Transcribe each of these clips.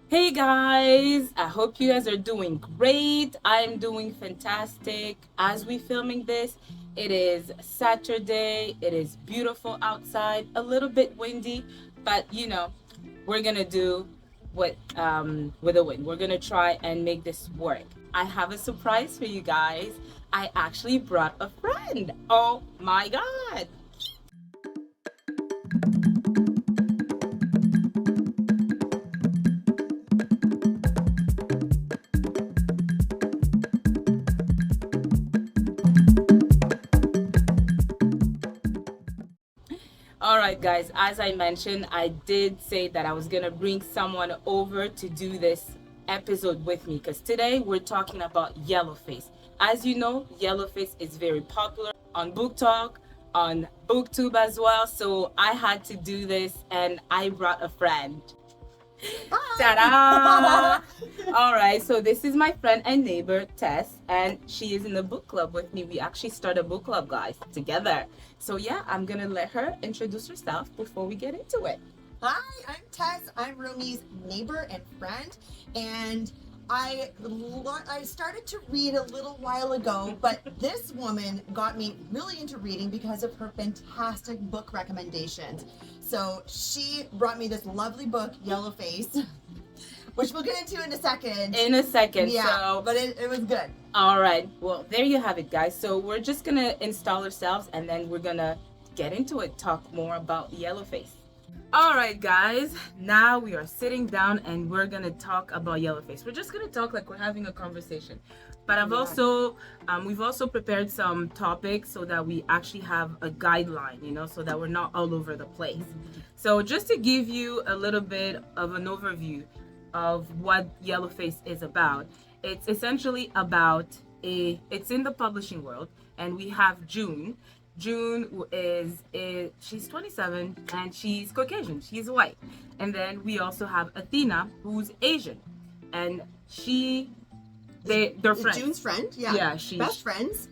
Hey guys, I hope you guys are doing great. I'm doing fantastic. As we filming this, it is Saturday. It is beautiful outside, a little bit windy, but we're gonna do what with a win. We're gonna try and make this work. I have a surprise for you guys. I actually brought a friend. Oh my god. All right, guys, as I mentioned, I did say that I was going to bring someone over to do this episode with me because today we're talking about Yellowface. As you know, Yellowface is very popular on Book Talk, on BookTube as well. So I had to do this and I brought a friend. Ta-da! All right, so this is my friend and neighbor Tess, and she is in the book club with me. We actually started a book club, guys, together. So yeah, I'm gonna let her introduce herself before we get into it. Hi, I'm Tess. I'm Romi's neighbor and friend, and I started to read a little while ago, but this woman got me really into reading because of her fantastic book recommendations. So she brought me this lovely book, Yellowface, which we'll get into in a second. Yeah, so, but it was good. All right, well, there you have it, guys. So we're just gonna install ourselves and then we're gonna get into it, talk more about Yellowface. All right, guys, now we are sitting down and we're gonna talk about Yellowface. We're just gonna talk like we're having a conversation, but we've also prepared some topics so that we actually have a guideline, so that we're not all over the place. So just to give you a little bit of an overview of what Yellowface is about, it's essentially about it's in the publishing world, and we have June. June she's 27 and she's Caucasian, she's white. And then we also have Athena, who's Asian, and they're friends. June's friend, yeah. Yeah, she's best friends.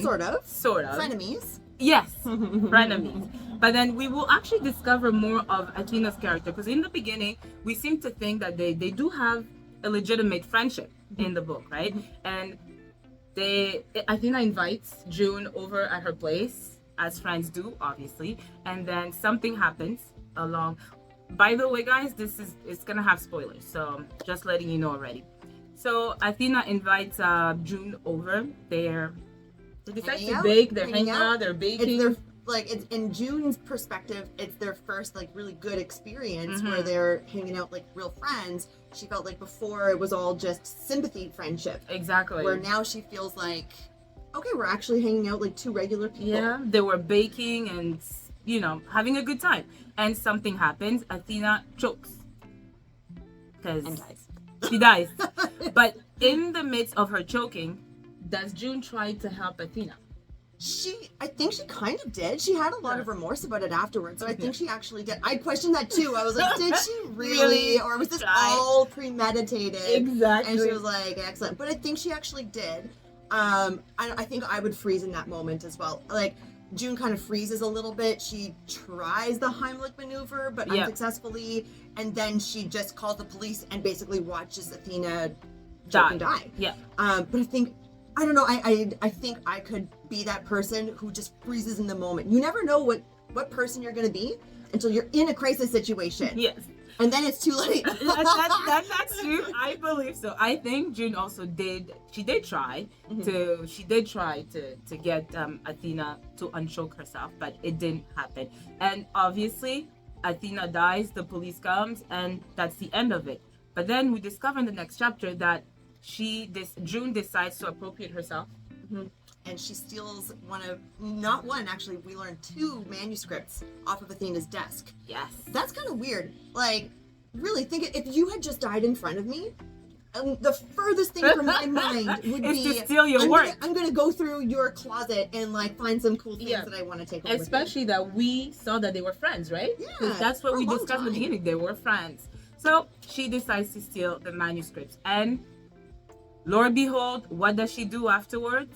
Sort of. Frenemies. Yes, frenemies. But then we will actually discover more of Athena's character, because in the beginning we seem to think that they do have a legitimate friendship in the book, right? And Athena invites June over at her place, as friends do, obviously, and then something happens along. By the way, guys, it's gonna have spoilers, so just letting you know already. So Athena invites June over. They decide to bake. They're hanging out. They're baking. It's in June's perspective, it's their first really good experience where they're hanging out like real friends. She felt like before it was all just sympathy friendship. Exactly. Where now she feels like, okay, we're actually hanging out like two regular people. Yeah, they were baking and having a good time. And something happens. Athena chokes. And dies. She dies. But in the midst of her choking, does June try to help Athena? I think she kind of did. She had a lot of remorse about it afterwards, so I think she actually did. I questioned that too. I was like, did she really? Or was this all premeditated? Exactly. And she was like, excellent. But I think she actually did. I think I would freeze in that moment as well. Like, June kind of freezes a little bit. She tries the Heimlich maneuver, but unsuccessfully. And then she just calls the police and basically watches Athena die. Yeah. But I don't know. I think I could be that person who just freezes in the moment. You never know what person you're going to be until you're in a crisis situation. Yes. And then it's too late. That's true. I believe so. I think June also did. She did try to. She did try to get Athena to unchoke herself, but it didn't happen. And obviously, Athena dies. The police comes, and that's the end of it. But then we discover in the next chapter that June decides to appropriate herself. And she steals we learned 2 manuscripts off of Athena's desk. Yes. That's kind of weird. Like, really, if you had just died in front of me, the furthest thing from my mind would be to steal your work. I'm gonna go through your closet and find some cool things that I want to take home. Especially that we saw that they were friends, right? Yeah. That's what we discussed in the beginning. They were friends. So she decides to steal the manuscripts, and Lord behold, what does she do afterwards?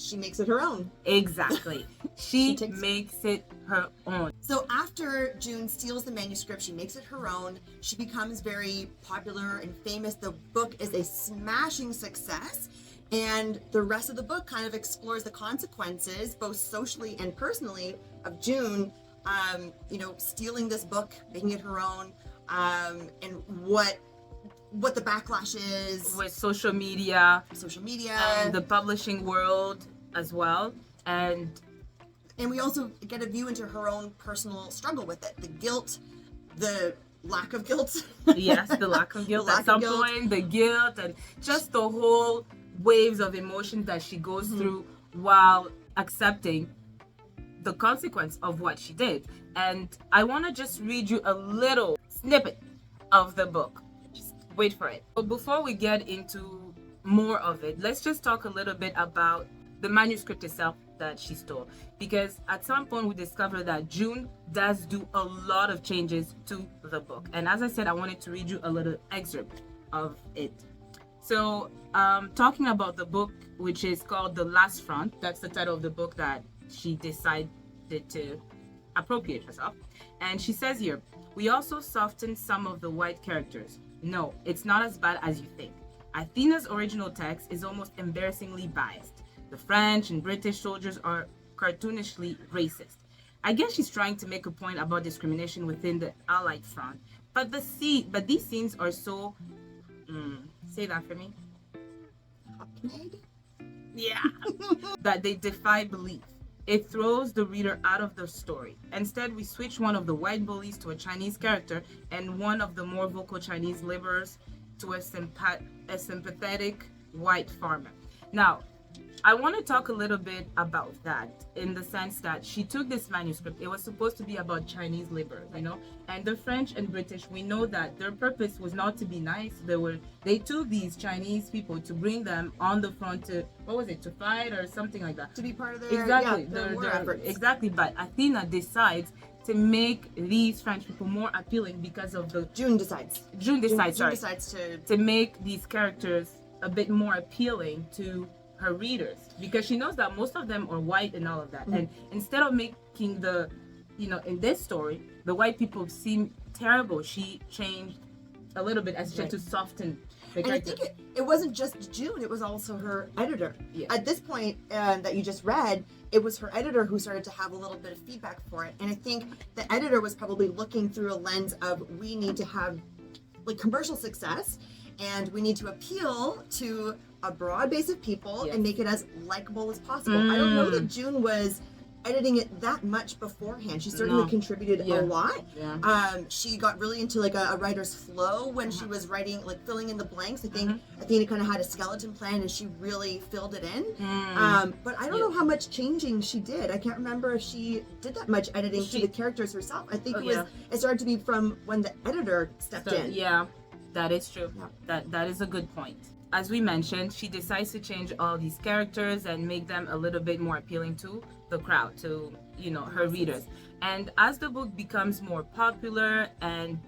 she makes it her own. Exactly. She takes- makes it her own. So after June steals the manuscript, she makes it her own. She becomes very popular and famous. The book is a smashing success. And the rest of the book kind of explores the consequences, both socially and personally, of June, stealing this book, making it her own, and what the backlash is With social media, and the publishing world as well. And we also get a view into her own personal struggle with it, the guilt, the lack of guilt. yes, the lack of guilt at some point, the guilt, and just the whole waves of emotions that she goes through while accepting the consequence of what she did. And I want to just read you a little snippet of the book. Just wait for it. But before we get into more of it, let's just talk a little bit about the manuscript itself that she stole, because at some point we discovered that June does do a lot of changes to the book. And as I said, I wanted to read you a little excerpt of it. So talking about the book, which is called The Last Front, that's the title of the book that she decided to appropriate herself. And she says here, we also softened some of the white characters. No, it's not as bad as you think. Athena's original text is almost embarrassingly biased. The French and British soldiers are cartoonishly racist. I guess she's trying to make a point about discrimination within the Allied front, but these scenes are so say that for me. Yeah. That they defy belief. It throws the reader out of the story. Instead, we switch one of the white bullies to a Chinese character and one of the more vocal Chinese laborers to a sympathetic white farmer. Now, I want to talk a little bit about that, in the sense that she took this manuscript. It was supposed to be about Chinese laborers, and the French and British, we know that their purpose was not to be nice. They took these Chinese people to bring them on the front to, to fight or something like that. To be part of their, their war efforts. Exactly, but Athena decides to make these French people more appealing because of the... June decides to make these characters a bit more appealing to her readers, because she knows that most of them are white and all of that. And instead of making the, in this story, the white people seem terrible, she changed a little bit as to soften the character. And I think it wasn't just June, it was also her editor. Yeah. At this point that you just read, it was her editor who started to have a little bit of feedback for it. And I think the editor was probably looking through a lens of, we need to have commercial success, and we need to appeal to a broad base of people and make it as likable as possible. I don't know that June was editing it that much beforehand. She certainly contributed a lot. Yeah. She got really into a writer's flow when she was writing, filling in the blanks. I think Athena kind of had a skeleton plan and she really filled it in. But I don't know how much changing she did. I can't remember if she did that much editing to the characters herself. I think it started to be from when the editor stepped in. Yeah, that is true. Yeah. That is a good point. As we mentioned, she decides to change all these characters and make them a little bit more appealing to the crowd, to her readers. And as the book becomes more popular, and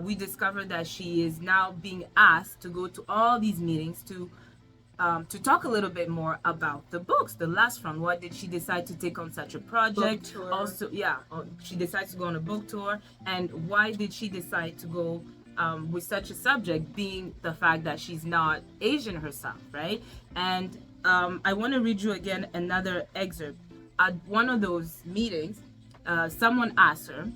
we discover that she is now being asked to go to all these meetings to talk a little bit more about the books. The Last Front. Why did she decide to take on such a project? Book tour. Also, she decides to go on a book tour. And why did she decide to go with such a subject, being the fact that she's not Asian herself, right? And I want to read you again another excerpt. At one of those meetings, someone asked her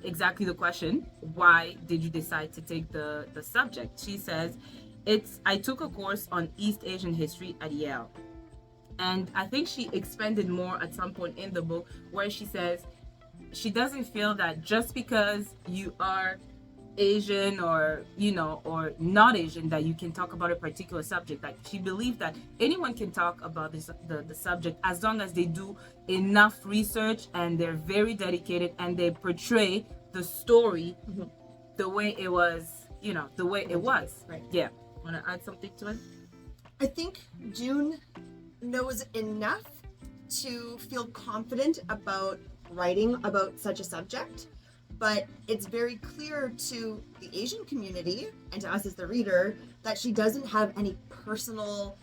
exactly the question, why did you decide to take the subject? She says, I took a course on East Asian history at Yale. And I think she expanded more at some point in the book, where she says she doesn't feel that just because you are Asian or not Asian, that you can talk about a particular subject. Like, she believed that anyone can talk about the subject as long as they do enough research and they're very dedicated and they portray the story the way it was, the way it was. Right. Yeah. Want to add something to it? I think June knows enough to feel confident about writing about such a subject, but it's very clear to the Asian community and to us as the reader that she doesn't have any personal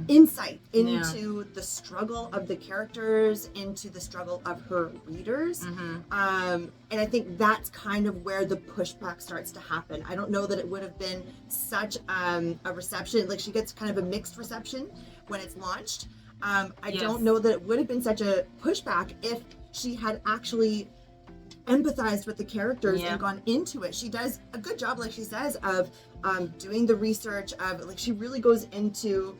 insight into the struggle of the characters, into the struggle of her readers. And I think that's kind of where the pushback starts to happen. I don't know that it would have been such a reception. Like, she gets kind of a mixed reception when it's launched. I don't know that it would have been such a pushback if she had actually empathized with the characters and gone into it. She does a good job, like she says, of doing the research of, like, she really goes into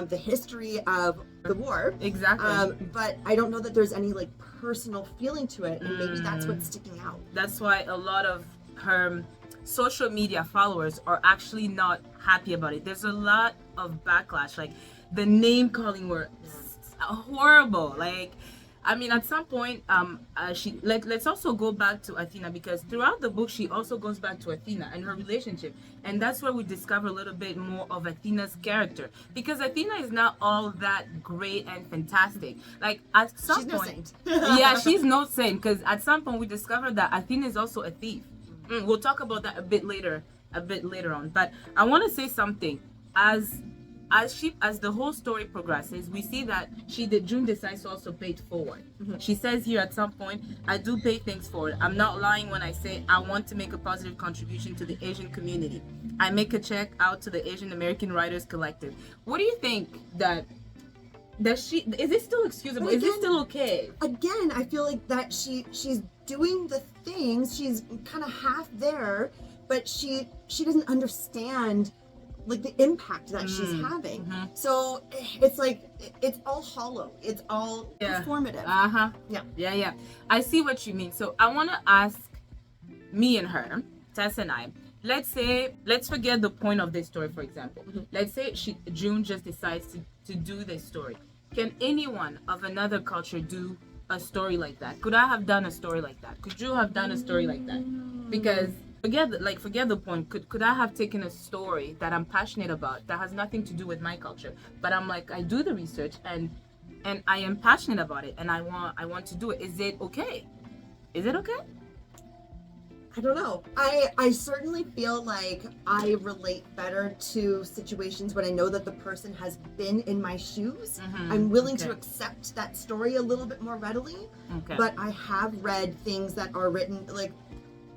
the history of the war. Exactly. But I don't know that there's any like personal feeling to it, and maybe that's what's sticking out. That's why a lot of her social media followers are actually not happy about it. There's a lot of backlash, like the name calling were horrible. Like, I mean, at some point, let's also go back to Athena, because throughout the book, she also goes back to Athena and her relationship. And that's where we discover a little bit more of Athena's character. Because Athena is not all that great and fantastic. Like, at some point... yeah, she's no saint. Because at some point, we discover that Athena is also a thief. We'll talk about that a bit later on. But I want to say something. As the whole story progresses, we see that June decides to also pay it forward. She says here at some point, I do pay things forward. I'm not lying when I say I want to make a positive contribution to the Asian community. I make a check out to the Asian American Writers Collective. What do you think is it still excusable? Again, is it still okay? Again, I feel like that she's doing the things, she's kind of half there, but she doesn't understand like the impact that she's having. So it's like it's all hollow, it's all performative. Yeah, I see what you mean. So I want to ask me and her, Tess and I, let's forget the point of this story, for example. Let's say June just decides to do this story. Can anyone of another culture do a story like that? Could I have done a story like that? Could you have done a story like that? Because forget the point. Could I have taken a story that I'm passionate about that has nothing to do with my culture, but I'm like, I do the research and I am passionate about it and I want to do it. Is it okay? Is it okay? I don't know. I certainly feel like I relate better to situations when I know that the person has been in my shoes. I'm willing to accept that story a little bit more readily. But I have read things that are written, like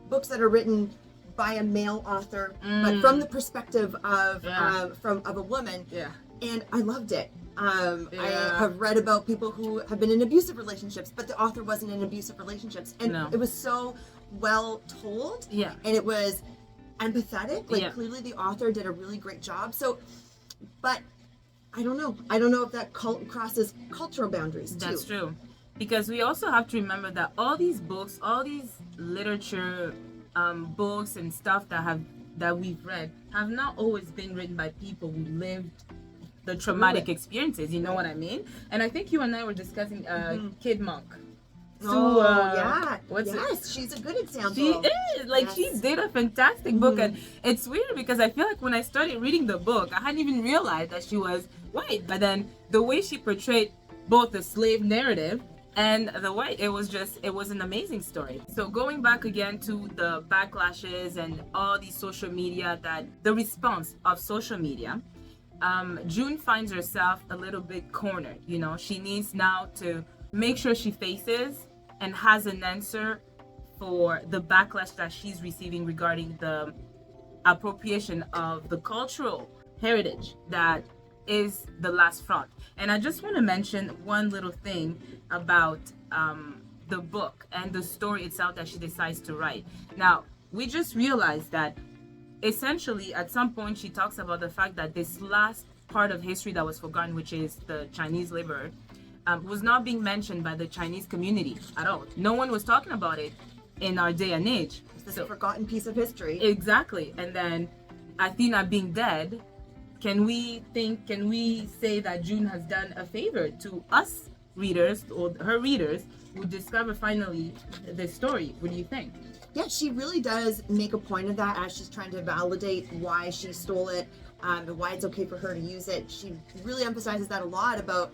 books that are written by a male author, but from the perspective of a woman, and I loved it. I have read about people who have been in abusive relationships, but the author wasn't in abusive relationships, and it was so well told, and it was empathetic. Like clearly, the author did a really great job. So, but I don't know if that crosses cultural boundaries too. That's true. Because we also have to remember that all these books, all these literature books and stuff that we've read have not always been written by people who lived the traumatic experiences. You know what I mean? And I think you and I were discussing Kid Monk. She's a good example. She is. Like, she did a fantastic book. And it's weird because I feel like when I started reading the book, I hadn't even realized that she was white. But then the way she portrayed both the slave narrative and the white, it was an amazing story. So going back again to the backlashes and all these social media, the response of social media, June finds herself a little bit cornered. You know, she needs now to make sure she faces and has an answer for the backlash that she's receiving regarding the appropriation of the cultural heritage that is the last front. And I just want to mention one little thing about the book and the story itself that she decides to write. Now, we just realized that essentially at some point she talks about the fact that this last part of history that was forgotten, which is the Chinese labor, was not being mentioned by the Chinese community at all. No one was talking about it in our day and age. It's a forgotten piece of history. Exactly. And then Athena being dead, can we say that June has done a favor to us readers, or her readers, who discover finally this story? What do you think? Yeah, she really does make a point of that as she's trying to validate why she stole it. and why it's okay for her to use it. She really emphasizes that a lot about,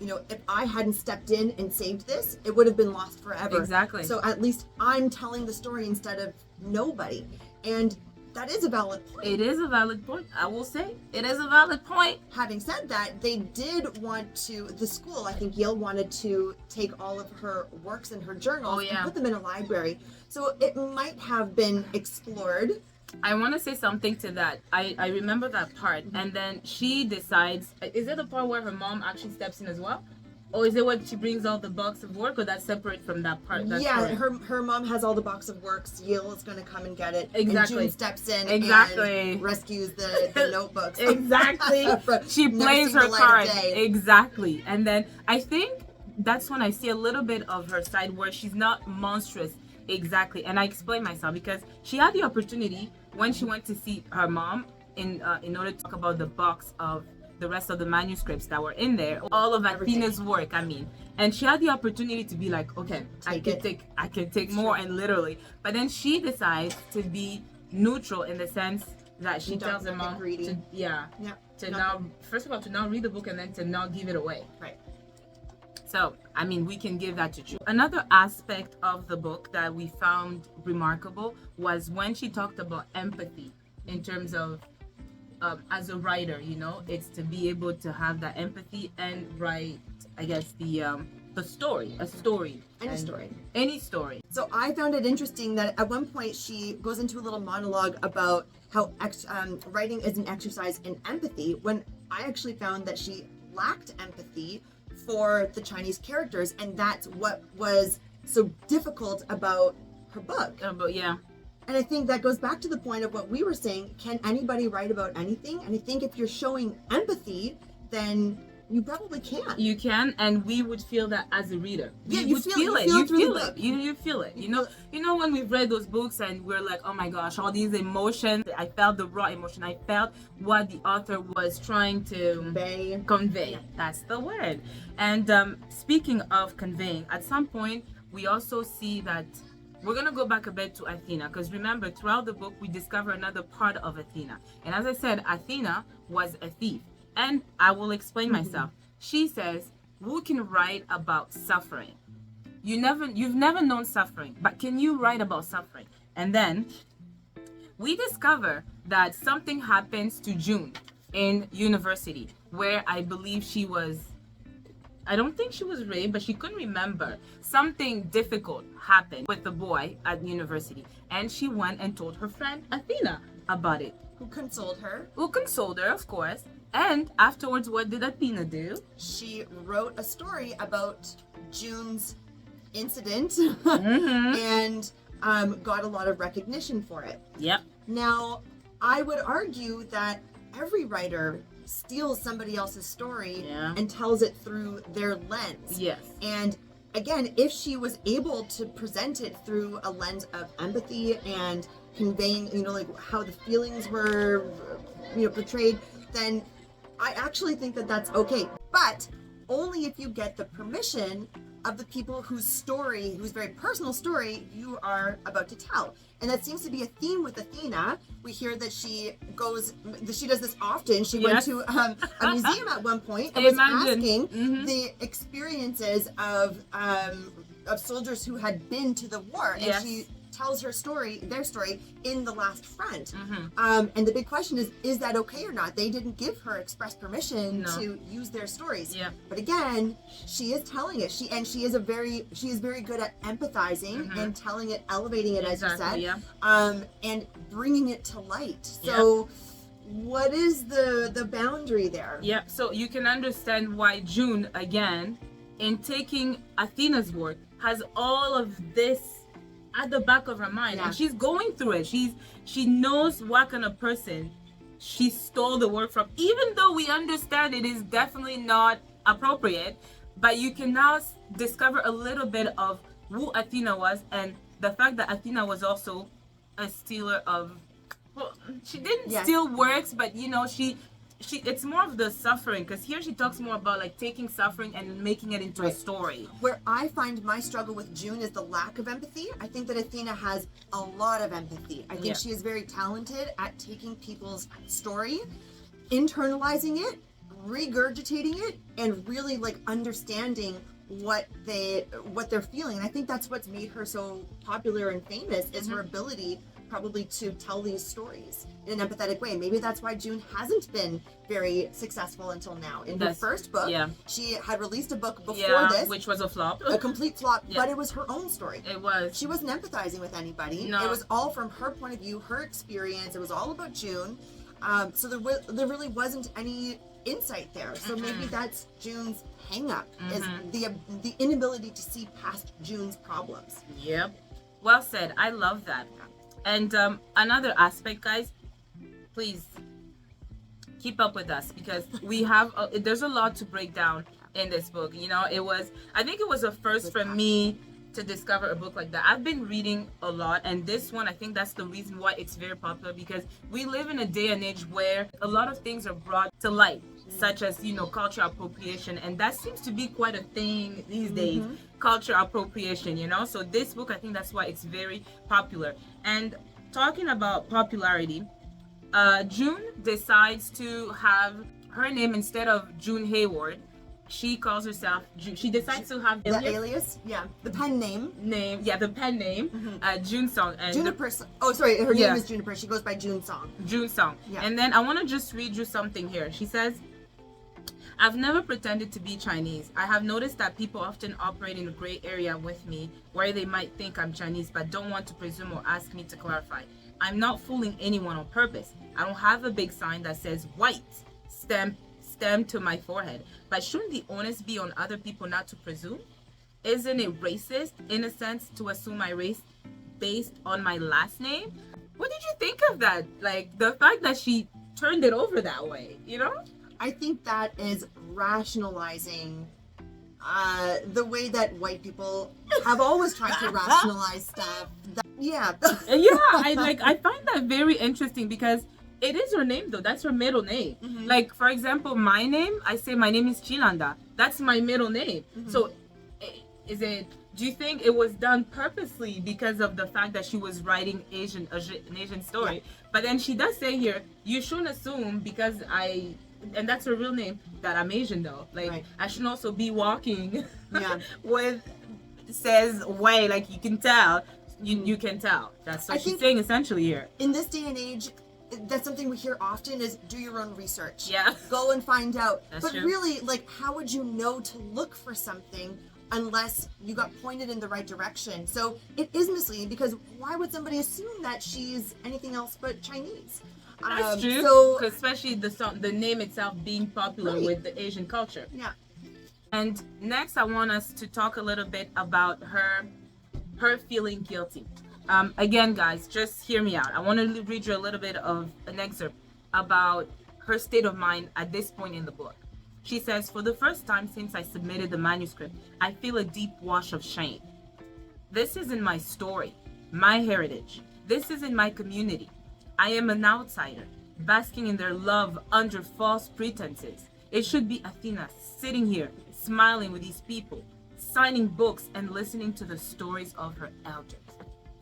if I hadn't stepped in and saved this, it would have been lost forever. Exactly. So at least I'm telling the story instead of nobody. And that is a valid point. It is a valid point. I will say it is a valid point. Having said that, they did want to, the school, I think Yale wanted to take all of her works and her journals and put them in a library. So it might have been explored. I want to say something to that. I remember that part. And then she decides, is it the part where her mom actually steps in as well? Or is it when she brings all the box of work, or that's separate from that part? Her mom has all the box of works. Yale is going to come and get it. Exactly. And June steps in and rescues the notebooks. Exactly. She plays her card. Exactly. And then I think that's when I see a little bit of her side where she's not monstrous. Exactly. And I explain myself because she had the opportunity when she went to see her mom in order to talk about the box of the rest of the manuscripts that were in there, all of Athena's work, and she had the opportunity to be like, okay, I can take more, and literally, but then she decides to be neutral in the sense that she tells her mom to now, first of all, to not read the book and then to not give it away. Right. So, we can give that to June. Another aspect of the book that we found remarkable was when she talked about empathy in terms of as a writer, it's to be able to have that empathy and write, I guess, any story. So I found it interesting that at one point she goes into a little monologue about how writing is an exercise in empathy, when I actually found that she lacked empathy for the Chinese characters, and that's what was so difficult about her book. And I think that goes back to the point of what we were saying. Can anybody write about anything? And I think if you're showing empathy, then you probably can. You can, and we would feel that as a reader. You feel it. You feel it. You know when we've read those books and we're like, oh my gosh, all these emotions. I felt the raw emotion. I felt what the author was trying to convey. That's the word. And speaking of conveying, at some point we also see that we're going to go back a bit to Athena, because remember, throughout the book, we discover another part of Athena. And as I said, Athena was a thief. And I will explain myself. She says, who can write about suffering? You've never known suffering, but can you write about suffering? And then we discover that something happens to June in university, where I believe she was, I don't think she was raped, but she couldn't remember. Something difficult happened with the boy at university. And she went and told her friend Athena about it. Who consoled her, of course. And afterwards, what did Athena do? She wrote a story about June's incident and got a lot of recognition for it. Yep. Now, I would argue that every writer steals somebody else's story and tells it through their lens. Yes. And again, if she was able to present it through a lens of empathy and conveying, like how the feelings were, portrayed, then I actually think that that's okay. But only if you get the permission of the people whose very personal story you are about to tell. And that seems to be a theme with Athena. We hear that she does this often. She went to a museum at one point and was asking the experiences of soldiers who had been to the war. And she tells their story in The Last Friend. And the big question is that okay or not? They didn't give her express permission to use their stories. But again, she is telling it. She is very good at empathizing and telling it, elevating it, as you said, and bringing it to light. So what is the boundary there? So you can understand why June, again, in taking Athena's work, has all of this at the back of her mind, and she's going through it. She knows what kind of person she stole the work from, even though we understand it is definitely not appropriate. But you can now discover a little bit of who Athena was, and the fact that Athena was also a stealer of, well, she didn't steal works, but it's more of the suffering, because here she talks more about like taking suffering and making it into a story. Where I find my struggle with June is the lack of empathy. I think that Athena has a lot of empathy. I think she is very talented at taking people's story, internalizing it, regurgitating it, and really like understanding what they're feeling. And I think that's what's made her so popular and famous is her ability probably to tell these stories in an empathetic way. Maybe that's why June hasn't been very successful until now. In her first book, she had released a book before this, which was a flop, a complete flop, but it was her own story. It was. She wasn't empathizing with anybody. No. It was all from her point of view, her experience. It was all about June. So there really wasn't any insight there. So maybe that's June's hang-up, is the inability to see past June's problems. Yep. Well said. I love that. And another aspect, guys, please keep up with us, because we have there's a lot to break down in this book. You know, I think it was a first for me to discover a book like that. I've been reading a lot, and this one, I think that's the reason why it's very popular, because we live in a day and age where a lot of things are brought to light, such as, you know, cultural appropriation, and that seems to be quite a thing these days, cultural appropriation, you know. So this book, I think that's why it's very popular. And talking about popularity, June decides to have her name, instead of June Hayward, she calls herself June. She decides to have the alias, the pen name, the pen name, June Song. And Juniper. Her name is Juniper. She goes by June Song. June Song. Yeah. And then I want to just read you something here. She says, "I've never pretended to be Chinese. I have noticed that people often operate in a gray area with me, where they might think I'm Chinese but don't want to presume or ask me to clarify. I'm not fooling anyone on purpose. I don't have a big sign that says white stamped to my forehead. But shouldn't the onus be on other people not to presume? Isn't it racist, in a sense, to assume my race based on my last name?" What did you think of that? Like, the fact that she turned it over that way, you know? I think that is rationalizing the way that white people have always tried to rationalize stuff. I find that very interesting, because it is her name, though. That's her middle name. Like, for example, my name, I say my name is Chilanda. That's my middle name. So do you think it was done purposely because of the fact that she was writing an Asian story? But then she does say here, you shouldn't assume because and that's her real name, that I'm Asian, though. Like, I shouldn't also be walking with, says way, like, you can tell. You can tell. That's what she's saying essentially here. In this day and age, that's something we hear often, is do your own research. Yeah. Go and find out. That's but true. Really, like, how would you know to look for something unless you got pointed in the right direction? So it is misleading, because why would somebody assume that she's anything else but Chinese? That's true. So, especially the name itself being popular with the Asian culture. Yeah. And next, I want us to talk a little bit about her feeling guilty. Again, guys, just hear me out. I want to read you a little bit of an excerpt about her state of mind at this point in the book. She says, "For the first time since I submitted the manuscript, I feel a deep wash of shame. This isn't my story, my heritage. This isn't my community. I am an outsider, basking in their love under false pretenses. It should be Athena sitting here, smiling with these people, signing books and listening to the stories of her elders."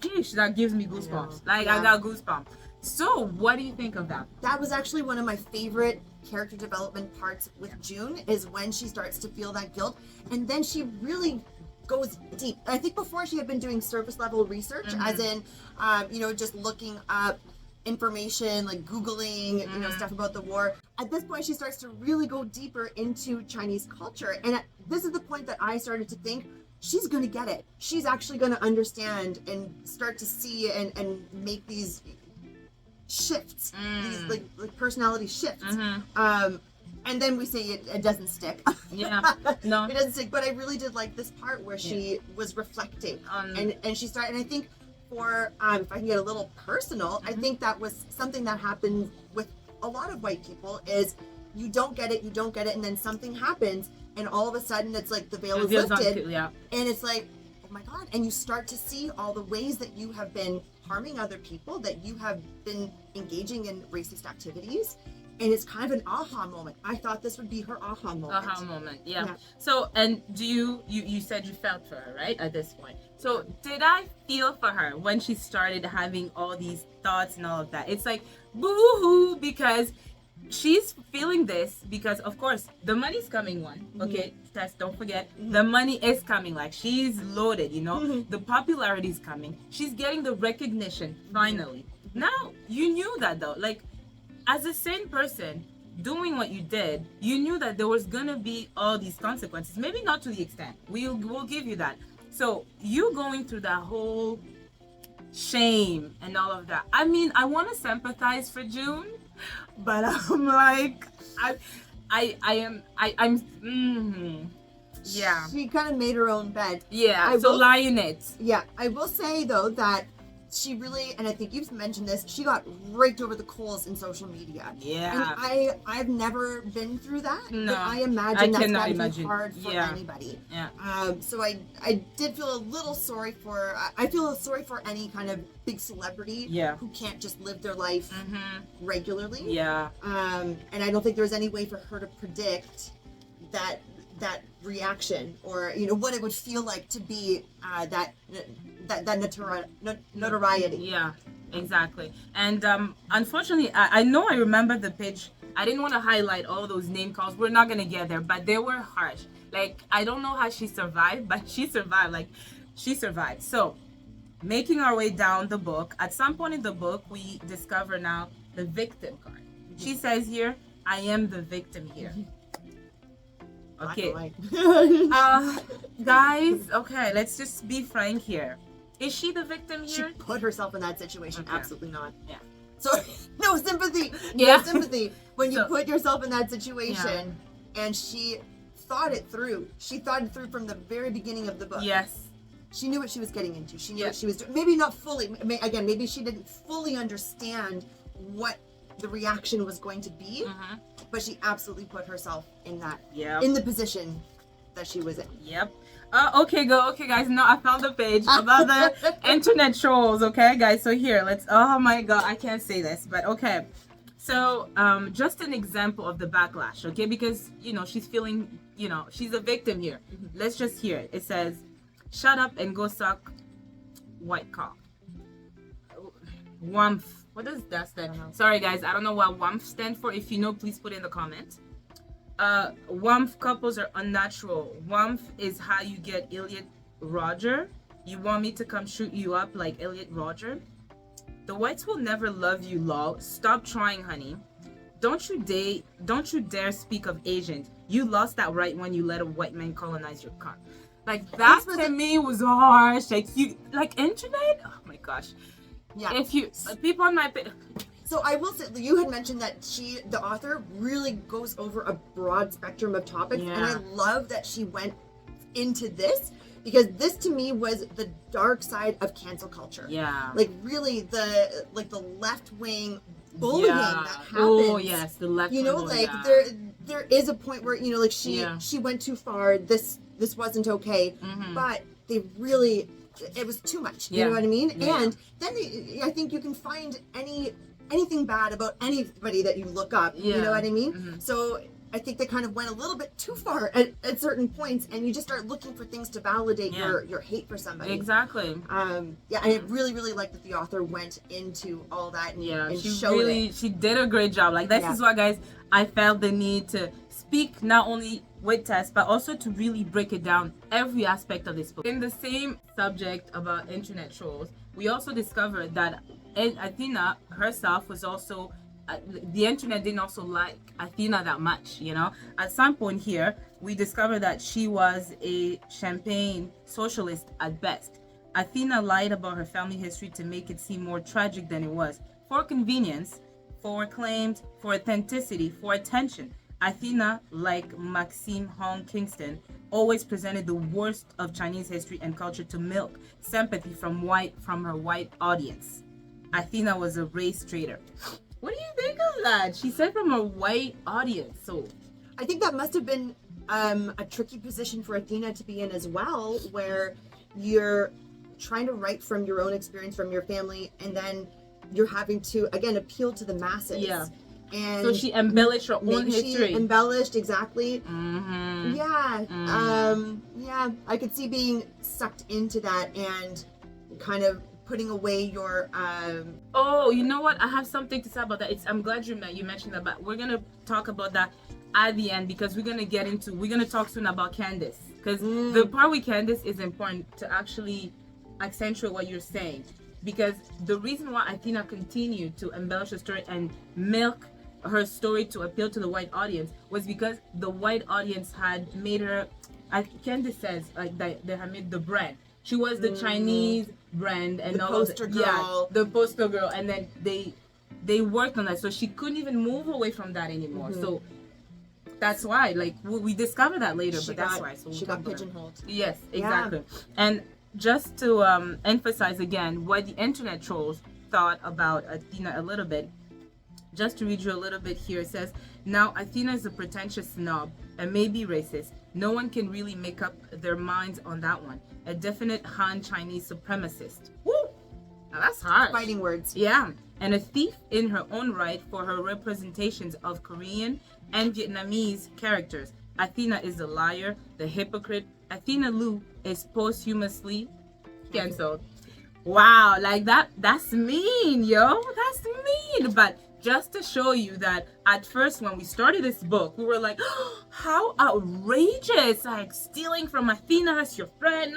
Geesh, that gives me goosebumps. I got goosebumps. So, what do you think of that? That was actually one of my favorite character development parts with June, is when she starts to feel that guilt, and then she really goes deep. I think before she had been doing surface level research, as in, just looking up information, like Googling, stuff about the war. At this point, she starts to really go deeper into Chinese culture, and this is the point that I started to think, she's going to get it. She's actually going to understand and start to see and make these shifts, these like personality shifts. And then we say it doesn't stick. Yeah, no. It doesn't stick, but I really did like this part where she was reflecting. And she started, and I think for, if I can get a little personal, I think that was something that happened with a lot of white people, is you don't get it, and then something happens, and all of a sudden it's like the veil is lifted, and it's like, oh my God, and you start to see all the ways that you have been harming other people, that you have been engaging in racist activities, And it's kind of an aha moment. I thought this would be her aha moment. Aha moment, yeah. So, and do you said you felt for her, right, at this point? So, did I feel for her when she started having all these thoughts and all of that? It's like, boo-hoo, because she's feeling this because, of course, the money's coming one. Okay, Tess, don't forget, the money is coming. Like, she's loaded, you know? The popularity is coming. She's getting the recognition, finally. Now, you knew that, though. Like, as a sane person doing what you did, you knew that there was gonna be all these consequences. Maybe not to the extent. We'll give you that. So you going through that whole shame and all of that. I mean, I want to sympathize for June, but I'm like, yeah. She kind of made her own bed. Yeah. So lie in it. Yeah, I will say though that she really, and I think you've mentioned this, she got raked over the coals in social media. Yeah. And I've never been through that. No. But I imagine that's gotta imagine. be hard for anybody. Yeah. So I did feel a little sorry for, I feel sorry for any kind of big celebrity who can't just live their life regularly. Yeah. And I don't think there's any way for her to predict that reaction, or you know what it would feel like to be that notoriety. Yeah, exactly. And unfortunately, I know I remember the page. I didn't want to highlight all those name calls. We're not gonna get there, but they were harsh. Like, I don't know how she survived, but she survived. Like, she survived. So, making our way down the book, at some point in the book, we discover now the victim card. She says here, "I am the victim here." Okay. Guys, okay, let's just be frank here. Is she the victim here? She put herself in that situation. Okay. Absolutely not. Yeah. So, no sympathy. Yeah. No sympathy. When you put yourself in that situation, and she thought it through. She thought it through from the very beginning of the book. Yes. She knew what she was getting into. She knew what she was doing. Maybe not fully. Again, maybe she didn't fully understand what the reaction was going to be, but she absolutely put herself in that, in the position that she was in. Yep. Okay, guys. No, I found the page about the internet trolls. Okay, guys. So here, let's. Oh my God, I can't say this, but okay. So, just an example of the backlash. Okay, because you know she's feeling, you know, she's a victim here. Let's just hear it. It says, "Shut up and go suck white cock." Whumph. What does that stand for? Sorry guys, I don't know what WAMF stand for. If you know, please put it in the comments. WAMF couples are unnatural. WAMF is how you get Elliot Roger. You want me to come shoot you up like Elliot Roger? The whites will never love you, lol. Stop trying, honey. Don't you dare speak of Asians. You lost that right when you let a white man colonize your car. Like, that to me was harsh. Like internet? Oh my gosh. Yeah. If you people on my so I will say, you had mentioned that the author really goes over a broad spectrum of topics, and I love that she went into this, because this to me was the dark side of cancel culture. Yeah. Like really the left wing bullying that happens. Oh yes, the left. You know, like there is a point where, you know, like she went too far. This wasn't okay, but they really. It was too much. You know what I mean? Yeah. And then I think you can find anything bad about anybody that you look up. You know what I mean? So I think they kind of went a little bit too far at certain points, and you just start looking for things to validate your hate for somebody. Exactly. And I really, really like that the author went into all that and showed it. She did a great job. Like, this is why, guys, I felt the need to speak not only with Tess, but also to really break it down, every aspect of this book. In the same subject about internet trolls, we also discovered that Athena herself was also, the internet didn't also like Athena that much, you know? At some point here, we discovered that she was a champagne socialist at best. Athena lied about her family history to make it seem more tragic than it was. For convenience, for claims, for authenticity, for attention. Athena, like Maxine Hong Kingston, always presented the worst of Chinese history and culture to milk sympathy from her white audience. Athena was a race traitor. What do you think of that? She said from a white audience. So I think that must have been a tricky position for Athena to be in as well, where you're trying to write from your own experience, from your family, and then you're having to, again, appeal to the masses. Yeah. And so she embellished her own maybe history. she embellished, exactly. Mm-hmm. Yeah. Mm. Yeah, I could see being sucked into that and kind of putting away your Oh, you know what? I have something to say about that. I'm glad you mentioned that, but we're gonna talk about that at the end because we're gonna talk soon about Candace, because the part with Candace is important to actually accentuate what you're saying, because the reason why Athena continued to embellish the story and milk her story to appeal to the white audience was because the white audience had made her, Candace says, like they had made the brand. She was the Chinese brand and the all poster of girl. Yeah, the poster girl, and then they worked on that, so she couldn't even move away from that anymore. So that's why, like, we discovered that later, but that's why. So she got pigeonholed. Yes, exactly. Yeah. And just to emphasize again what the internet trolls thought about Athena a little bit, just to read you a little bit here, it says, now Athena is a pretentious snob and maybe racist. No one can really make up their minds on that one. A definite Han Chinese supremacist. Woo! Now that's hard. Fighting words. Yeah. And a thief in her own right for her representations of Korean and Vietnamese characters. Athena is the liar, the hypocrite. Athena Lu is posthumously cancelled. Wow, like that's mean, yo. That's mean. But just to show you that at first when we started this book, we were like, oh, how outrageous, like stealing from Athena as your friend,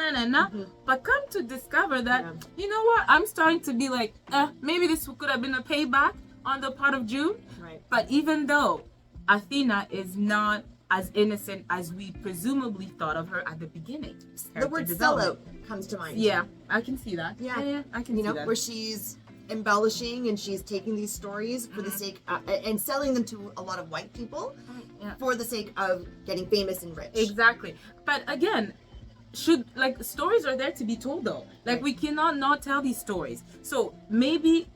But come to discover that, you know what, I'm starting to be like, maybe this could have been a payback on the part of June. Right. But even though Athena is not as innocent as we presumably thought of her at the beginning. The word sellout comes to mind. Yeah, I can see that. Yeah, I can see that. Where she's embellishing and she's taking these stories for the sake and selling them to a lot of white people for the sake of getting famous and rich. Exactly. But again, stories are there to be told though. Like we cannot not tell these stories. So maybe,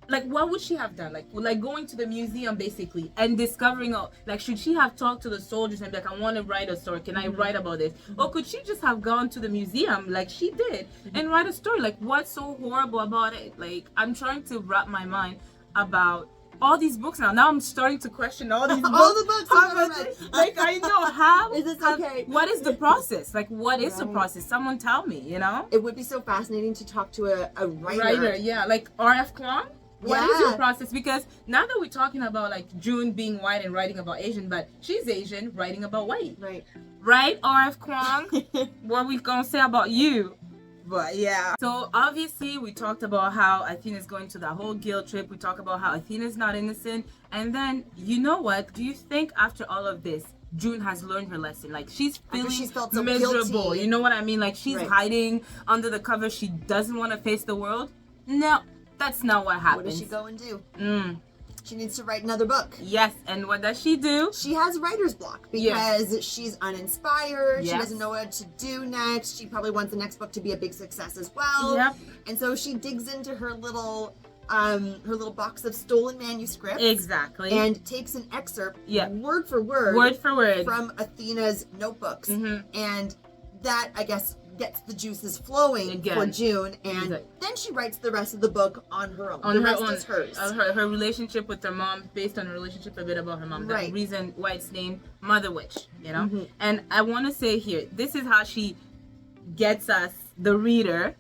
like, what would she have done? Like going to the museum basically and discovering, should she have talked to the soldiers and be like, I want to write a story. Can I write about this? Or could she just have gone to the museum like she did and write a story? Like, what's so horrible about it? Like, I'm trying to wrap my mind about all these books now. Now I'm starting to question all these books. All the books I've read. Like, I know how. Is this okay? What is the process? Like, what is the process? Someone tell me, you know? It would be so fascinating to talk to a writer. Writer, yeah. Like R.F. Kuang. What is your process? Because now that we're talking about like June being white and writing about Asian, but she's Asian writing about white. Right, R.F. Kuang? What we gonna say about you? But yeah. So obviously we talked about how Athena's going to that whole guilt trip. We talk about how Athena's not innocent. And then, you know what? Do you think after all of this, June has learned her lesson? Like, she's feeling felt so miserable. guilty. You know what I mean? Like, she's hiding under the cover. She doesn't want to face the world. No. That's not what happens. What does she go and do? She needs to write another book. Yes, and what does she do? She has writer's block because she's uninspired. Yes. She doesn't know what to do next. She probably wants the next book to be a big success as well. Yep. And so she digs into her little box of stolen manuscripts. Exactly. And takes an excerpt, word for word, from Athena's notebooks. And that, I guess, gets the juices flowing for June, and then she writes the rest of the book on her own. The rest is hers. Her relationship with her mom, based on her relationship a bit about her mom. The reason why it's named Mother Witch, you know? And I want to say here, this is how she gets us, the reader,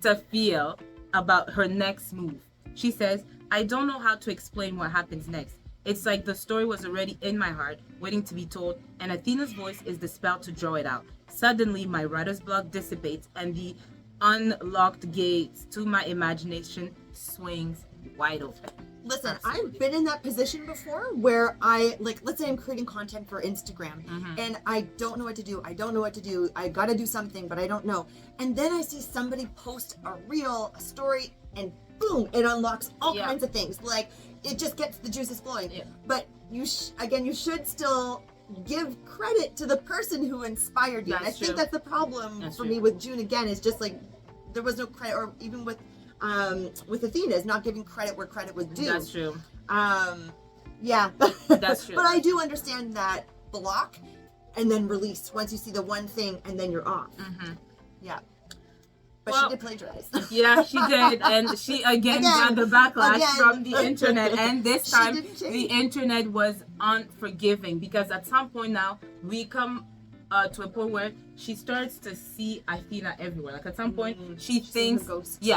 to feel about her next move. She says, I don't know how to explain what happens next. It's like the story was already in my heart, waiting to be told, and Athena's voice is the spell to draw it out. Suddenly, my writer's block dissipates, and the unlocked gates to my imagination swings wide open. Listen, I've been in that position before where let's say I'm creating content for Instagram, and I don't know what to do. I gotta do something, but I don't know. And then I see somebody post a reel, a story, and boom, it unlocks all kinds of things. Like, it just gets the juices flowing. But you should still give credit to the person who inspired you. And I think that's the problem for me with June again, is just like there was no credit, or even with Athena, is not giving credit where credit was due. That's true. Yeah. That's true. But I do understand that block and then release once you see the one thing, and then you're off. Yeah. But she did plagiarize. Yeah, she did. And she again got the backlash from the internet. And this time, the internet was unforgiving because at some point now, we come to a point where she starts to see Athena everywhere. Like at some point, she thinks,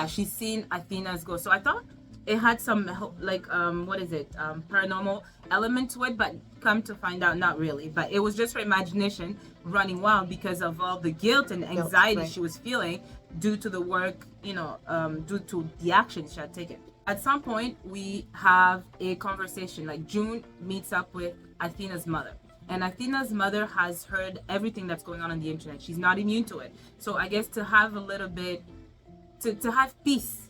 she's seen Athena's ghost. So I thought it had some like paranormal element to it, but come to find out, not really. But it was just her imagination running wild because of all the guilt and anxiety she was feeling due to the work, due to the actions she had taken. At some point, we have a conversation. Like June meets up with Athena's mother. And Athena's mother has heard everything that's going on the internet. She's not immune to it. So I guess to have a little bit, to have peace,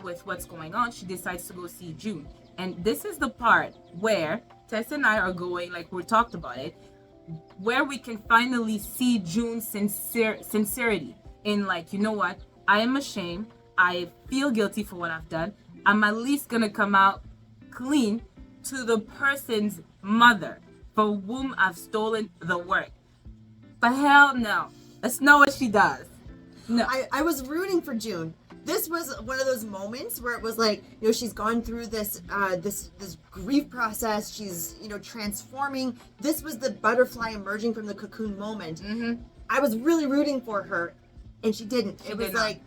with what's going on, she decides to go see June. And this is the part where Tess and I are going, like we talked about it, where we can finally see June's sincerity in like, you know what? I am ashamed. I feel guilty for what I've done. I'm at least going to come out clean to the person's mother for whom I've stolen the work. But hell no. That's not what she does. No. I was rooting for June. This was one of those moments where it was like, she's gone through this this grief process. She's, transforming. This was the butterfly emerging from the cocoon moment. Mm-hmm. I was really rooting for her, and she didn't. It was like,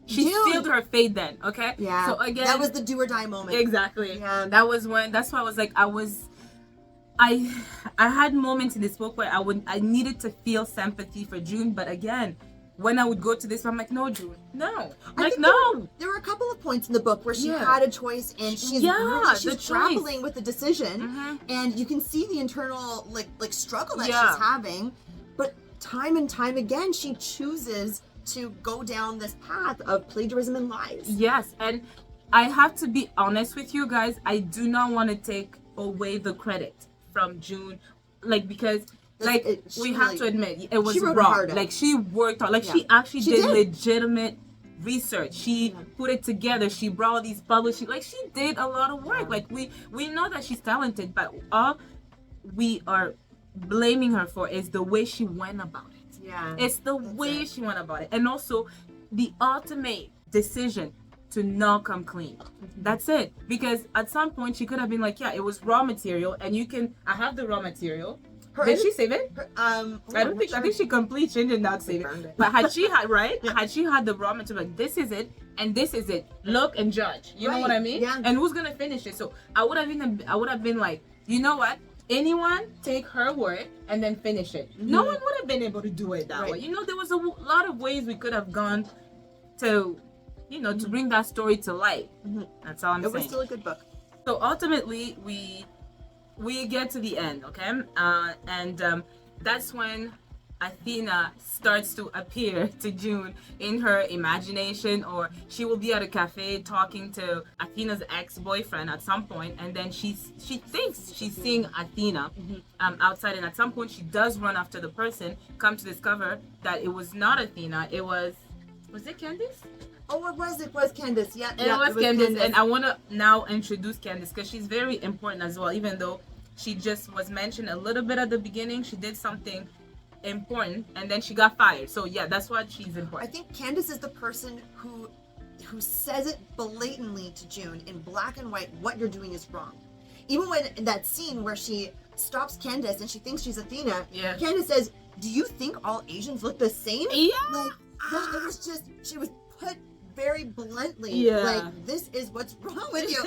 she sealed her fate then, okay? Yeah. So again, that was the do or die moment. Exactly. Yeah. That's why I was like, I had moments in this book where I needed to feel sympathy for June, but again, when I would go to this, I'm like, no, June, no. Like, no. There were a couple of points in the book where she had a choice, and she's grappling with the decision, and you can see the internal like struggle that she's having. But time and time again, she chooses to go down this path of plagiarism and lies. Yes, and I have to be honest with you guys. I do not want to take away the credit from June, because. We have to admit, it was raw. Like, she worked hard. Like, she actually did legitimate research. She put it together. She brought all these publishing. Like, she did a lot of work. Like, we know that she's talented, but all we are blaming her for is the way she went about it. Yeah. It's the way she went about it. And also, the ultimate decision to not come clean. That's it. Because at some point, she could have been like, it was raw material, and I have the raw material. Did she save it? I think she completely changed it, not save it. But had she had the raw material, like, this is it and this is it. Look and judge. You know what I mean? Yeah. And who's gonna finish it? So I would have been like, you know what? Anyone take her word and then finish it. Mm-hmm. No one would have been able to do it that way. There was a lot of ways we could have gone to, to bring that story to light. Mm-hmm. That's all I'm saying. It was still a good book. So ultimately, we get to the end, okay? And that's when Athena starts to appear to June in her imagination, or she will be at a cafe talking to Athena's ex-boyfriend at some point, and then she thinks she's seeing Athena outside, and at some point she does run after the person, come to discover that it was not Athena, was it Candace? Oh, it was Candace. Yeah, it was Candace. And I want to now introduce Candace because she's very important as well. Even though she just was mentioned a little bit at the beginning, she did something important and then she got fired. So yeah, that's why she's important. I think Candace is the person who says it blatantly to June in black and white, what you're doing is wrong. Even when in that scene where she stops Candace and she thinks she's Athena, Candace says, "Do you think all Asians look the same?" Yeah. It was just, she was put very bluntly, this is what's wrong with you.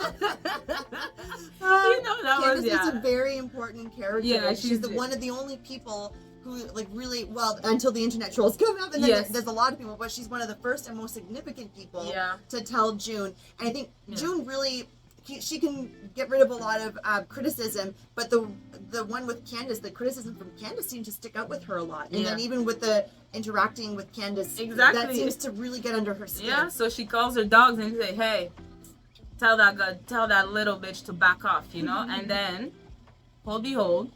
Candace is a very important character. Yeah, she's one of the only people who really, until the internet trolls come up, and then there's a lot of people, but she's one of the first and most significant people to tell June. And I think June really, she can get rid of a lot of criticism, but the one with Candace, the criticism from Candace seemed to stick out with her a lot. And then even with the interacting with Candace, that seems to really get under her skin. Yeah, so she calls her dogs and say, "Hey, tell that little bitch to back off," and then, behold,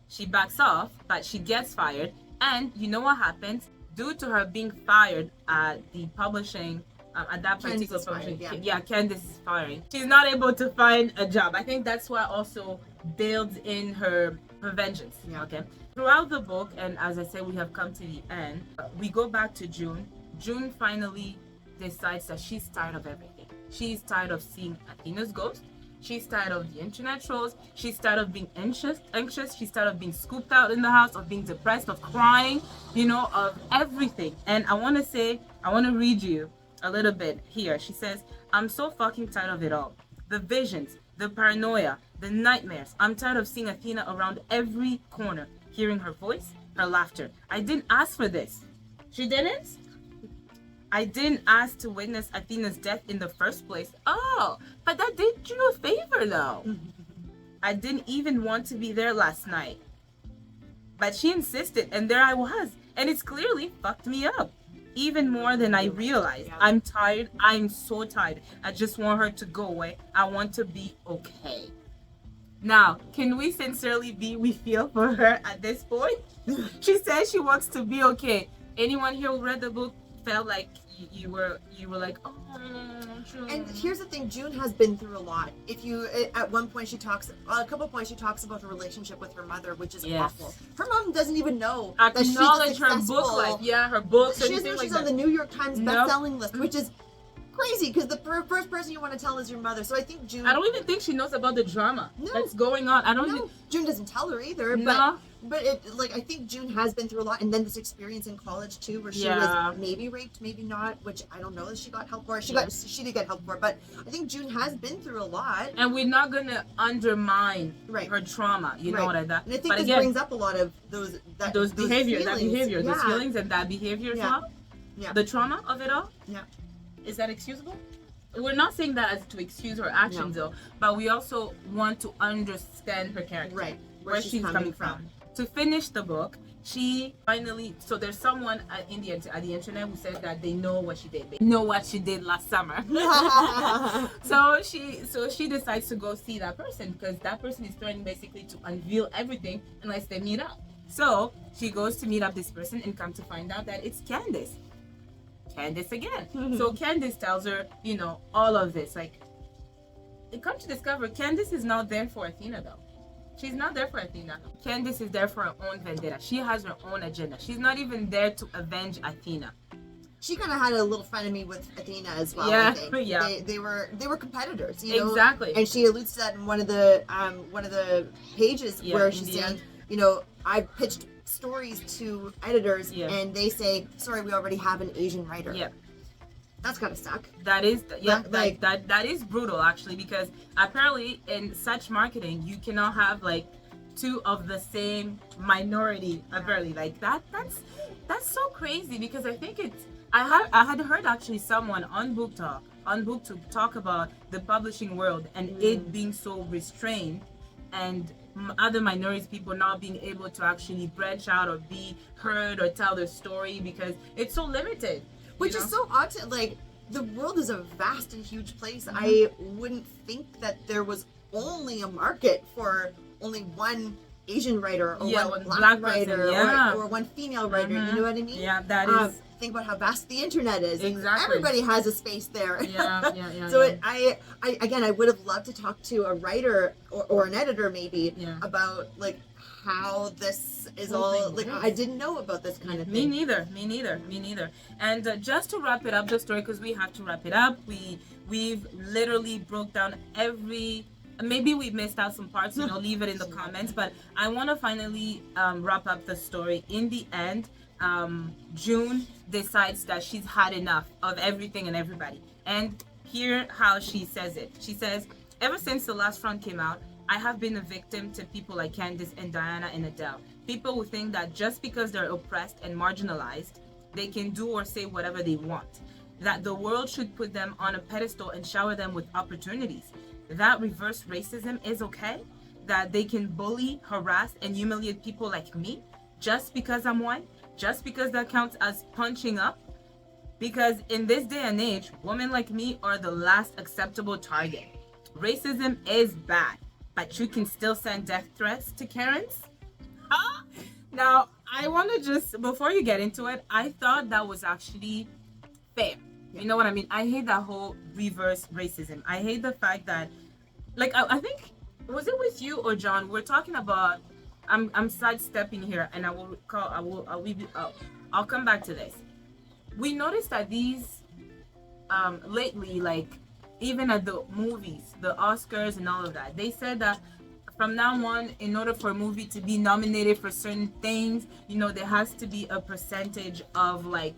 she backs off, but she gets fired. And you know what happens? Due to her being fired at the publishing, at that particular publishing, Candace is firing. She's not able to find a job. I think that's what also builds in her vengeance. Yeah. Okay. Throughout the book, and as I said, we have come to the end. We go back to June, June finally decides that she's tired of everything. She's tired of seeing Athena's ghost. She's tired of the internet trolls. She's tired of being anxious. She's tired of being scooped out in the house, of being depressed, of crying, of everything. And I want to read you a little bit here. She says, I'm so fucking tired of it all. The visions, the paranoia, the nightmares. I'm tired of seeing Athena around every corner, hearing her voice, her laughter. I didn't ask for this. She didn't? I didn't ask to witness Athena's death in the first place. Oh, but that did you a favor though. I didn't even want to be there last night. But she insisted, and there I was. And it's clearly fucked me up. Even more than I realized. I'm tired. I'm so tired. I just want her to go away. I want to be okay. Now, can we sincerely we feel for her at this point? She says she wants to be okay. Anyone here who read the book felt like you were like, oh, June. And here's the thing, June has been through a lot. At one point a couple points she talks about her relationship with her mother, which is awful. Her mom doesn't even know that she's her book life. Yeah, her books. She doesn't know she's on the New York Times best-selling list, which is crazy because the first person you want to tell is your mother. So I think June. I don't even think she knows about the drama that's going on. June doesn't tell her either. But I think June has been through a lot, and then this experience in college too, where she was maybe raped, maybe not, which I don't know if she got help for. She did get help for, but I think June has been through a lot. And we're not gonna undermine her trauma. You know what I thought. And I think this brings up a lot of those behavior, feelings. those feelings, and that behavior as well. Yeah. The trauma of it all. Yeah. Is that excusable? We're not saying that as to excuse her actions though, but we also want to understand her character. Right. Where she's coming from. To finish the book, she finally, so there's someone at the internet who said that they know what she did. They know what she did last summer. so she decides to go see that person because that person is threatening basically to unveil everything unless they meet up. So she goes to meet up this person and come to find out that it's Candace. Candace again. So Candace tells her, all of this. Like, they come to discover Candace is not there for Athena though. She's not there for Athena. Candace is there for her own vendetta. She has her own agenda. She's not even there to avenge Athena. She kind of had a little frenemy with Athena as well. Yeah, I think. yeah. They were competitors. You know? Exactly. And she alludes to that in one of the pages where she's saying, I pitched stories to editors and they say, sorry, we already have an Asian writer. Yeah. That's gotta suck. That is, that is brutal actually, because apparently in such marketing you cannot have like two of the same minority. Apparently, like that's so crazy because I think I had heard actually someone on BookTube talk about the publishing world and it being so restrained and other minorities, people not being able to actually branch out or be heard or tell their story because it's so limited. Which is so odd to, the world is a vast and huge place. I wouldn't think that there was only a market for only one Asian writer or one black writer or one female writer. You know what I mean? Yeah, that is. Think about how vast the internet is. Exactly. Everybody has a space there. Yeah. So I would have loved to talk to a writer or an editor maybe about how this is all I didn't know about this kind of thing. Me neither. And just to wrap it up, the story, because we have to wrap it up. We've literally broke down every. Maybe we missed out some parts. Leave it in the comments. But I want to finally wrap up the story. In the end, June decides that she's had enough of everything and everybody. And hear how she says it. She says, ever since the last front came out, I have been a victim to people like Candace and Diana and Adele. People who think that just because they're oppressed and marginalized, they can do or say whatever they want. That the world should put them on a pedestal and shower them with opportunities. That reverse racism is okay. That they can bully, harass, and humiliate people like me just because I'm white. Just because that counts as punching up. Because in this day and age, women like me are the last acceptable target. Racism is bad. But you can still send death threats to Karens? Now, I want to just, before you get into it, I thought that was actually fair. You know what I mean? I hate that whole reverse racism. I hate the fact that, I think, was it with you or John? We're talking about, I'm sidestepping here, and I'll come back to this. we noticed that these lately, like even at the movies, the Oscars and all of that, they said that from now on, in order for a movie to be nominated for certain things, you know, there has to be a percentage of like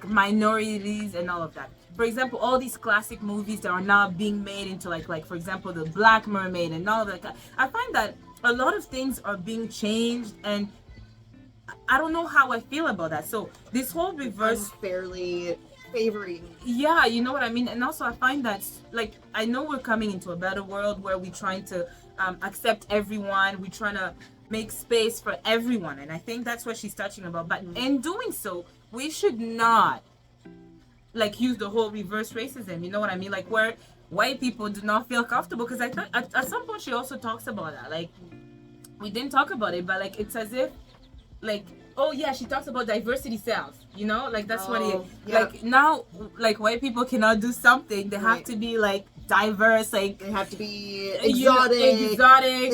minorities and all of that. For example, all these classic movies that are now being made into like for example, the Black Mermaid and all of that. I find that a lot of things are being changed, and I don't know how I feel about that. So this whole reverse unfairly favoring. Yeah, you know what I mean. And also I find that, like, I know we're coming into a better world where we're trying to accept everyone, we're trying to make space for everyone, and I think that's what she's touching about. But in doing so, we should not like use the whole reverse racism, you know what I mean, like where white people do not feel comfortable, because I thought at some point she also talks about that. Like, we didn't talk about it, but like it's as if like, oh yeah, she talks about diversity sells, you know, like that's what it like now, like white people cannot do something, they have to be like diverse, like they have to be exotic, they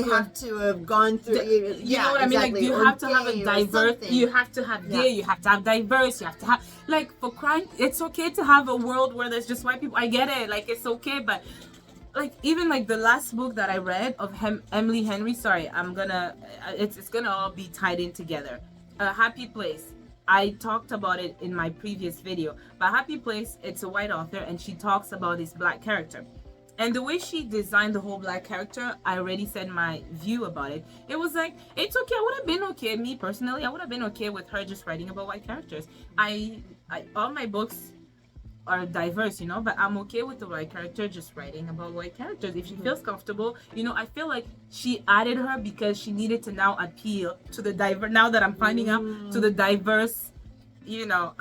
have to have gone through you know what I mean, like you have to have a diverse, you have to have gay, you have to have diverse, you have to have, like, for crying, it's okay to have a world where there's just white people, I get it, like it's okay, but like even like the last book that I read of Emily Henry, sorry, I'm gonna it's gonna all be tied in together. Happy Place, I talked about it in my previous video, but Happy Place, it's a white author and she talks about this black character, and the way she designed the whole black character, I already said my view about it. It was like, it's okay, I would have been okay, me personally, I would have been okay with her just writing about white characters. I all my books are diverse, you know, but I'm okay with the white character just writing about white characters if she feels comfortable, you know. I feel like she added her because she needed to now appeal to the diverse, now that I'm finding out, to the diverse, you know,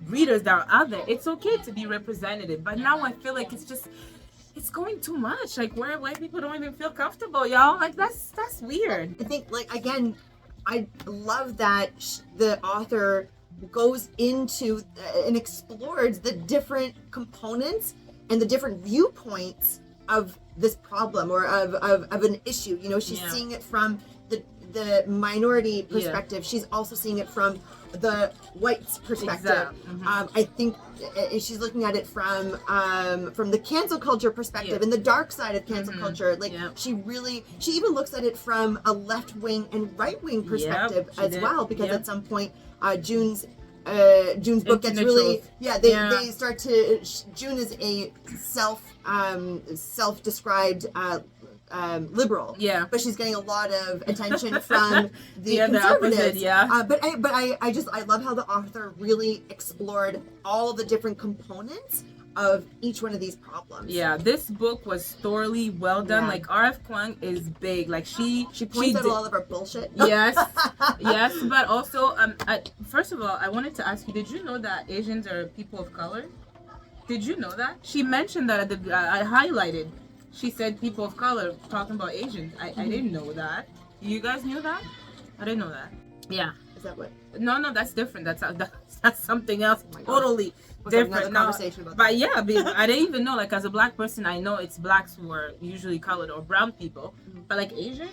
readers that are out there. It's okay to be representative, but now I feel like it's going too much, like where white people don't even feel comfortable, y'all. Like that's weird. I think, like, again, I love that the author goes into and explores the different components and the different viewpoints of this problem or of an issue. You know, she's seeing it from the minority perspective. She's also seeing it from the white's perspective. I think she's looking at it from the cancel culture perspective and the dark side of cancel culture. Like she even looks at it from a left wing and right wing perspective as well, because at some point June's book gets really they start to, June is a self-described liberal, but she's getting a lot of attention from the conservatives. But I love how the author really explored all the different components of each one of these problems. This book was thoroughly well done. Like R.F. Kuang is big. Like she points out all of our bullshit. Yes, but also first of all, I wanted to ask you, did you know that Asians are people of color? Did you know that? She mentioned that at the I highlighted. She said people of color, talking about Asians. I didn't know that. You guys knew that? I didn't know that. Yeah. Is that what? No, that's different. That's something else. Totally different. Conversation about but yeah, I didn't even know. Like, as a black person, I know it's blacks who are usually colored or brown people. But like Asian,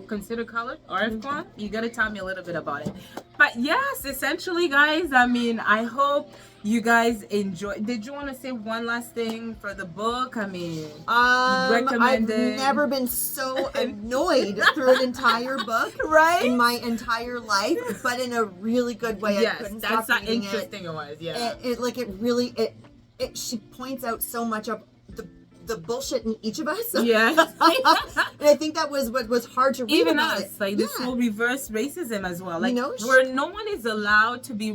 considered colored, R.F. Kuang, you gotta tell me a little bit about it. But yes, essentially, guys, I mean, I hope you guys enjoy. Did you want to say one last thing for the book? I mean, I've never been so annoyed through an entire book, in my entire life, but in a really good way. Yes, I couldn't that's stop how reading interesting it was. Yeah, she points out so much of the bullshit in each of us. Yeah. And I think that was what was hard to read. Even about us, it. like this whole reverse racism as well. Like, you know, where no one is allowed to be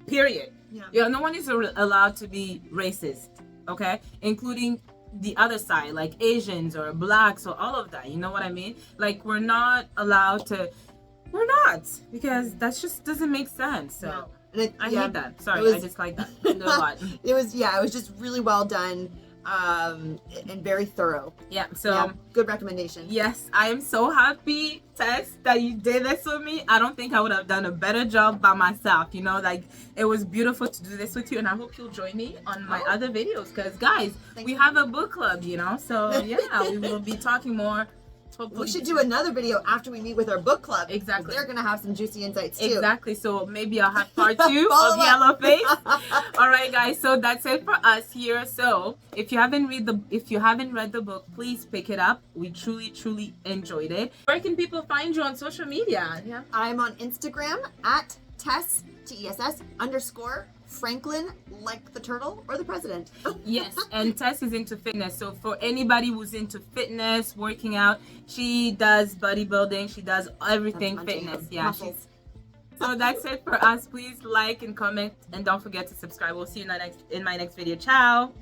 period. Yeah, no one is allowed to be racist, okay? Including the other side, like Asians or blacks or all of that, you know what I mean? Like, we're not allowed to, because that just doesn't make sense. So I hate that. Sorry, I just like that a lot. It was just really well done. And very thorough. So good recommendation. Yes, I am so happy, Tess, that you did this with me. I don't think I would have done a better job by myself, you know. Like, it was beautiful to do this with you, and I hope you'll join me on my other videos, because guys, we have a book club, you know. So yeah, we will be talking more We should do another video after we meet with our book club. Exactly. They're gonna have some juicy insights too. Exactly. So maybe I'll have part 2 of YELLOWFACE. All right, guys. So that's it for us here. So if you haven't read the book, please pick it up. We truly enjoyed it. Where can people find you on social media? Yeah. I'm on Instagram at Tess TESS _ Franklin, like the turtle or the president. Yes, and Tess is into fitness. So for anybody who's into fitness, working out, she does bodybuilding. She does everything fitness. Yeah. So that's it for us. Please like and comment, and don't forget to subscribe. We'll see you in my next video. Ciao.